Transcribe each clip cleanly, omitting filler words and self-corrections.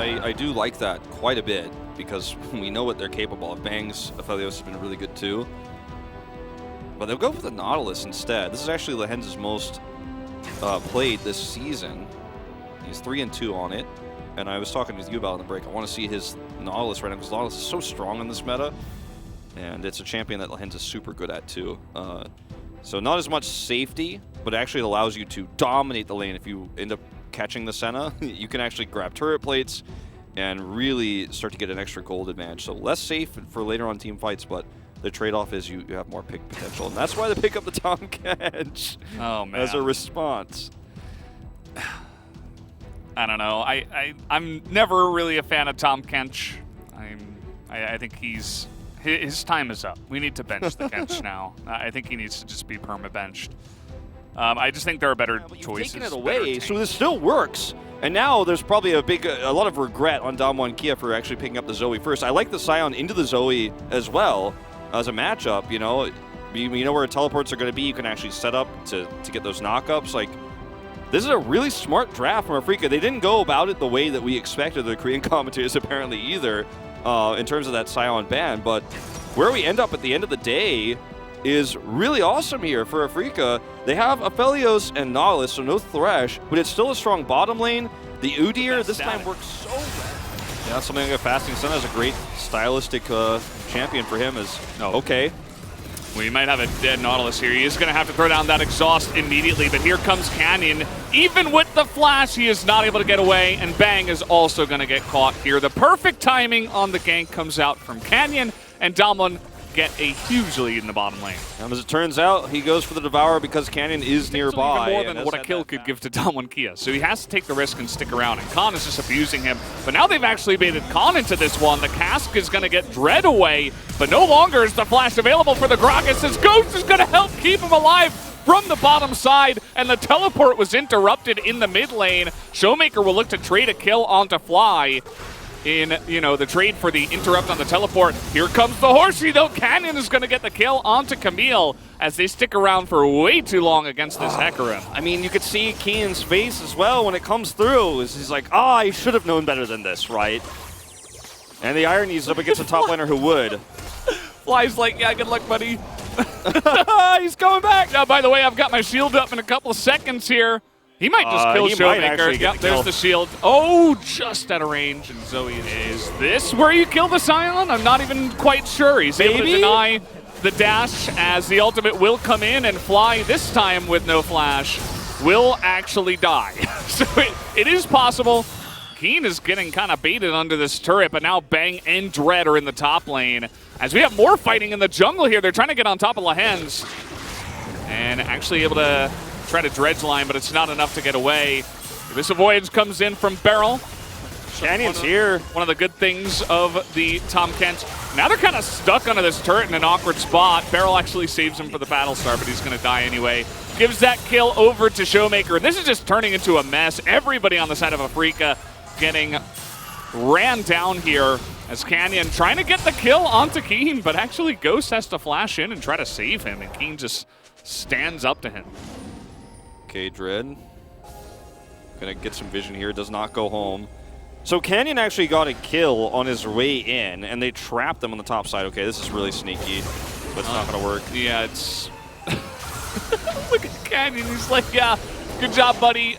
I do like that quite a bit because we know what they're capable of. Bang's Aphelios has been really good too. But they'll go for the Nautilus instead. This is actually Lehens' most played this season. He's 3-2 on it. And I was talking with you about it in the break. I want to see his Nautilus right now because Nautilus is so strong in this meta. And it's a champion that Lehens is super good at too. So not as much safety, but it actually allows you to dominate the lane. If you end up catching the Senna, you can actually grab turret plates and really start to get an extra gold advantage. So less safe for later on team fights, but the trade-off is you have more pick potential. And that's why they pick up the Tom Kench as a response. I don't know. I'm never really a fan of Tom Kench. I think his time is up. We need to bench the Kench now. I think he needs to just be perma-benched. I just think there are better choices. Taking it away, so this still works. And now there's probably a lot of regret on Damo and Kia for actually picking up the Zoe first. I like the Scion into the Zoe as well as a matchup. You know where teleports are going to be. You can actually set up to get those knockups. Like, this is a really smart draft from Afrika. They didn't go about it the way that we expected, the Korean commentators apparently either, in terms of that Scion ban. But where we end up at the end of the day is really awesome here for Afrika. They have Aphelios and Nautilus, so no Thresh, but it's still a strong bottom lane. The Udyr this time works so well. Yeah, something like a Fasting Sun is a great stylistic champion for him. Okay. We might have a dead Nautilus here. He is going to have to throw down that exhaust immediately, but here comes Canyon. Even with the flash, he is not able to get away, and Bang is also going to get caught here. The perfect timing on the gank comes out from Canyon, and Damwon get a huge lead in the bottom lane. And as it turns out, he goes for the Devourer because Canyon is nearby. Even more than what a kill could give to Damwon Kia. So he has to take the risk and stick around, and Khan is just abusing him. But now they've actually baited Khan into this one. The cask is going to get Dread away, but no longer is the flash available for the Gragas, as Ghost is going to help keep him alive from the bottom side, and the teleport was interrupted in the mid lane. Showmaker will look to trade a kill onto Fly in, the trade for the interrupt on the teleport. Here comes the Horsey, though. Canyon is going to get the kill onto Camille as they stick around for way too long against this Hecarim. I mean, you could see Kian's face as well when it comes through. He's like, I should have known better than this, right? And the irony is up against a top laner who would. Fly's like, yeah, good luck, buddy. He's coming back. Now, by the way, I've got my shield up in a couple of seconds here. He might just kill Showmaker. Yep, there's the shield. Oh, just out of range. And Zoe, is this where you kill the Scion? I'm not even quite sure. He's able to deny the dash as the ultimate will come in, and Fly, this time with no flash, will actually die. So it is possible. Keen is getting kind of baited under this turret, but now Bang and Dread are in the top lane. As we have more fighting in the jungle here, they're trying to get on top of Lehens. And actually able to try to dredge line, but it's not enough to get away. This avoidance comes in from Beryl. Canyon's here. One of the good things of the Tom Kench. Now they're kind of stuck under this turret in an awkward spot. Beryl actually saves him for the battle star, but he's going to die anyway. Gives that kill over to Showmaker. And this is just turning into a mess. Everybody on the side of Afrika getting ran down here as Canyon trying to get the kill onto Keen, but actually Ghost has to flash in and try to save him, and Keen just stands up to him. Okay, Dread. Gonna get some vision here, does not go home. So Canyon actually got a kill on his way in, and they trapped him on the top side. Okay, this is really sneaky, but it's not gonna work. Yeah, it's... Look at Canyon, he's like, yeah, good job, buddy.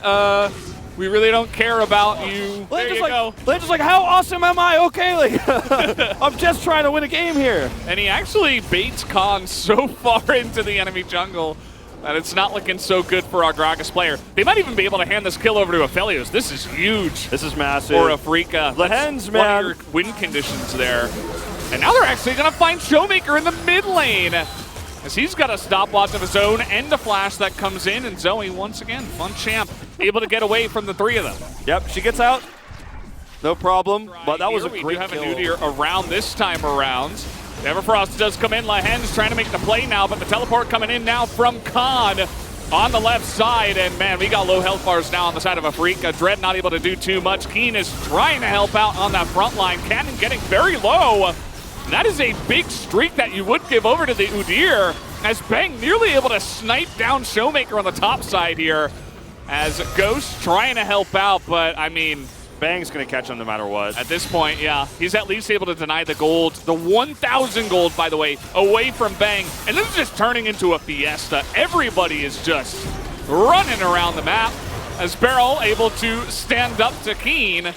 We really don't care about you. There you go. They're just like, how awesome am I? Okay, like, I'm just trying to win a game here. And he actually baits Khan so far into the enemy jungle that it's not looking so good for our Gragas player. They might even be able to hand this kill over to Aphelios. This is huge. This is massive. For Afrika. Lehens, man. One of your win conditions there. And now they're actually going to find Showmaker in the mid lane, as he's got a stopwatch of his own and a flash that comes in, and Zoe, once again, fun champ, able to get away from the three of them. Yep, she gets out. No problem, but that was a great kill. We do have a Udyr around this time around. Everfrost does come in. Lehens trying to make the play now, but the teleport coming in now from Khan on the left side. And man, we got low health bars now on the side of Afrika. Dread not able to do too much. Keen is trying to help out on that front line. Cannon getting very low. And that is a big streak that you would give over to the Udyr, as Bang nearly able to snipe down Showmaker on the top side here, as Ghost trying to help out, but I mean, Bang's going to catch him no matter what. At this point, yeah, he's at least able to deny the gold. The 1,000 gold, by the way, away from Bang. And this is just turning into a fiesta. Everybody is just running around the map as Beryl able to stand up to Keen.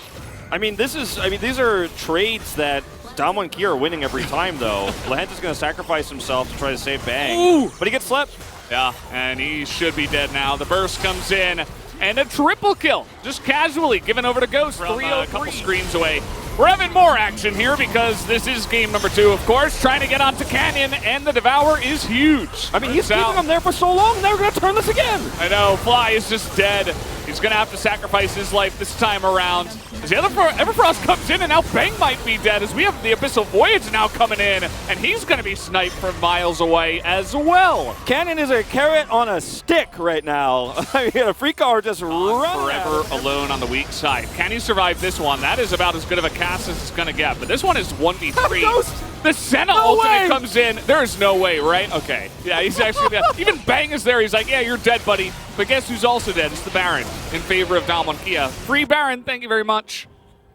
I mean, these are trades that Damo and Kia are winning every time, though. Lehens is going to sacrifice himself to try to save Bang. Ooh. But he gets slept. Yeah, and he should be dead now. The burst comes in, and a triple kill, just casually given over to Ghost. 303. A couple screens away. We're having more action here because this is game number 2, of course. Trying to get onto Canyon, and the Devour is huge. I mean, he's keeping him there for so long, now we're going to turn this again. I know, Fly is just dead. He's going to have to sacrifice his life this time around. As the other Everfrost comes in, and now Bang might be dead, as we have the Abyssal Voyage now coming in, and he's going to be sniped from miles away as well. Canyon is a carrot on a stick right now. I mean, a free car just running forever alone on the weak side. Can he survive this one? That is about as good of a cast as it's going to get, but this one is 1v3. The Senna ultimate comes in. There is no way, right? Okay. Yeah, he's actually dead. Even Bang is there. He's like, yeah, you're dead, buddy. But guess who's also dead? It's the Baron in favor of Dom and Kia. Free Baron, thank you very much.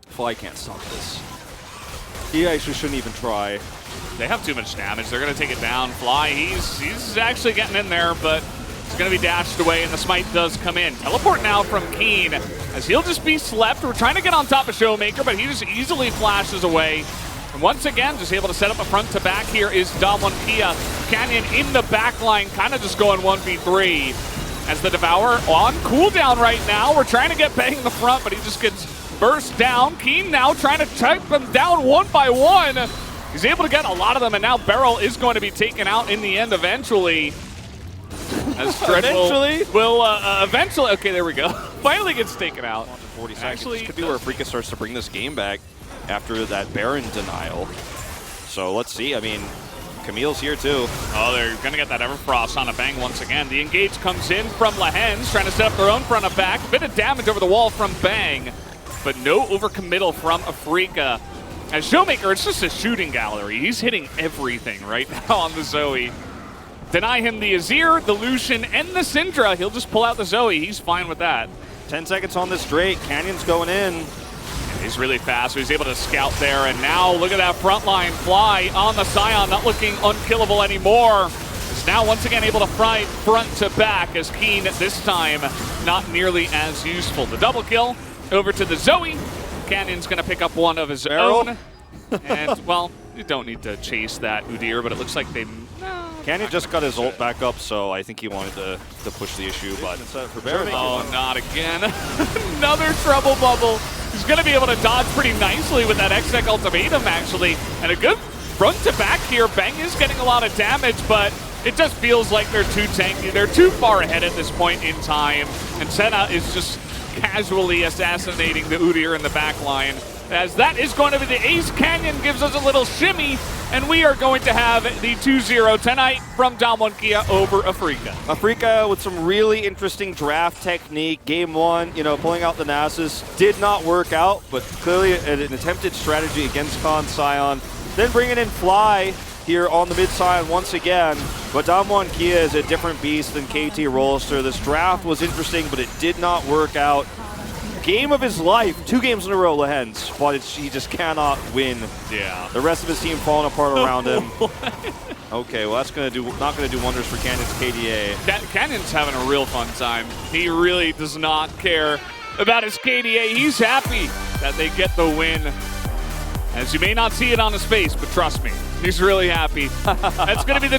Fly can't stop this. He actually shouldn't even try. They have too much damage. They're going to take it down. Fly, he's actually getting in there, but it's going to be dashed away, and the smite does come in. Teleport now from Keen, as he'll just be slept. We're trying to get on top of Showmaker, but he just easily flashes away. And once again, just able to set up a front to back here is Dom1 Kia. Canyon in the back line, kind of just going 1v3. As the Devour on cooldown right now. We're trying to get Bang in the front, but he just gets burst down. Keen now trying to take them down one by one. He's able to get a lot of them, and now Beryl is going to be taken out in the end eventually. As eventually? Eventually, okay, there we go. Finally gets taken out. 40 seconds. Actually, this could be where Afrika starts to bring this game back after that Baron denial. So let's see. I mean, Camille's here too. Oh, they're going to get that Everfrost on a Bang once again. The engage comes in from Lehens, trying to set up their own front and back. A bit of damage over the wall from Bang, but no overcommittal from Afrika. As Showmaker, it's just a shooting gallery. He's hitting everything right now on the Zoe. Deny him the Azir, the Lucian, and the Syndra. He'll just pull out the Zoe. He's fine with that. 10 seconds on this Drake. Canyon's going in. He's really fast, so he's able to scout there. And now look at that front line. Fly on the Scion, not looking unkillable anymore. Is now once again able to fight front to back, as Keen this time not nearly as useful. The double kill over to the Zoe. Canyon's going to pick up one of his own. And, well, you don't need to chase that Udyr, but it looks like they... Canyon just got his ult back up, so I think he wanted to push the issue, but... Oh, not again. Another trouble bubble. He's going to be able to dodge pretty nicely with that Exec ultimatum, actually. And a good front to back here. Bang is getting a lot of damage, but it just feels like they're too tanky. They're too far ahead at this point in time. And Senna is just casually assassinating the Udyr in the back line. As that is going to be the ace. Canyon gives us a little shimmy, and we are going to have the 2-0 tonight from Dom1 Kia over Afrika. Afrika with some really interesting draft technique. Game 1, pulling out the Nasus did not work out, but clearly an attempted strategy against Khan Scion. Then bringing in Fly here on the mid side once again. But Dom1 Kia is a different beast than KT Rolster. This draft was interesting, but it did not work out. Game of his life, 2 games in a row, Lehens, but he just cannot win. Yeah. The rest of his team falling apart around him. Okay, well that's not gonna do wonders for Canyon's KDA. Canyon's having a real fun time. He really does not care about his KDA. He's happy that they get the win. As you may not see it on his face, but trust me, he's really happy. That's gonna be the